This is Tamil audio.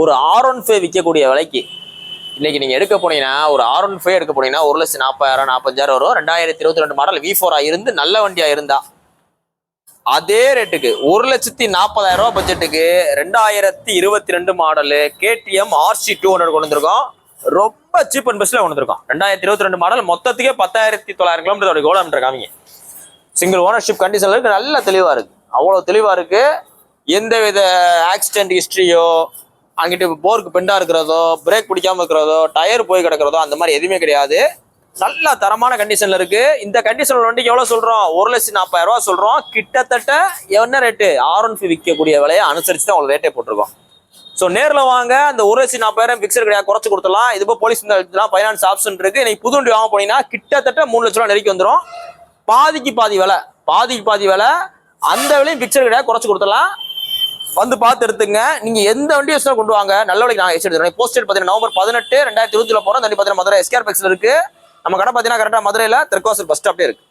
ஒரு R15 விற்கக்கூடிய விலைக்கு இன்னைக்கு நீங்க எடுக்க போனீங்கன்னா ஒரு R15 எடுக்க போனீங்கன்னா 1,40,000 45,000 வரும். 2022 மாடல் V4 இருந்து நல்ல வண்டியா இருந்தா அதே ரேட்டுக்கு 1,40,000 பட்ஜெட்டுக்கு 2022 மாடலு KTM RC200 கொண்டு வந்திருக்கோம். ரொம்ப சீப் அண்ட் பெஸ்ட்ல கொண்டு வந்திருக்கோம். 2022 மாடல் மொத்தத்துக்கே 10,900 கிலோமீட்டர் கிலோமீட்டர் காமிங்க. சிங்கிள் ஓனர்ஷிப் கண்டிஷன்ல இருக்கு. நல்ல தெளிவா இருக்கு. அவ்வளவு தெளிவா இருக்கு. எந்த வித ஆக்சிடென்ட் ஹிஸ்டரியோ அங்கிட்டு போருக்கு பெண்டா இருக்கிறதோ பிரேக் பிடிக்காம இருக்கிறதோ டயர் போய் கிடக்கிறதோ அந்த மாதிரி எதுவுமே கிடையாது. நல்ல தரமான கண்டிஷன்ல இருக்கு. இந்த கண்டிஷன்ல வண்டிக்கு எவ்வளவு சொல்றோம்? 1,40,000 சொல்றோம். கிட்டத்தட்ட என்ன ரேட்டு R15 விற்கக்கூடிய விலையை அனுசரிச்சு தான் உங்களுக்கு ரேட்டே போட்டிருக்கோம். ஸோ நேரில் வாங்க. அந்த 1,40,000 பிக்சர் கிடையாது, குறைச்சு கொடுத்துலாம். இது போய் போலீஸ் ஃபைனான்ஸ் ஆப்ஷன் இருக்கு. இன்னைக்கு புது வண்டி வாங்க போனீங்கன்னா கிட்டத்தட்ட 3 லட்ச ரூபா நெருக்கி வந்துடும். பாதிக்கு பாதி விலை அந்த விலையும் பிக்சர் கிடையாது, குறைச்சு கொடுத்துலாம். வந்து பார்த்து எடுத்துங்க. நீங்க எந்த வண்டி வச்சு கொண்டு வாங்க, நல்ல வழிக்கு நான் எடுத்துறேன். போஸ்டேட் பார்த்தீங்கன்னா நவம்பர் 18 2020 போறோம். தண்ணி பார்த்தீங்கன்னா மதுரை SKR இருக்கு. நம்ம கடை பார்த்தீங்கன்னா கரெக்டாக மதுரையில் தெற்காசூர் பஸ் ஸ்டாப்லேயே இருக்கு.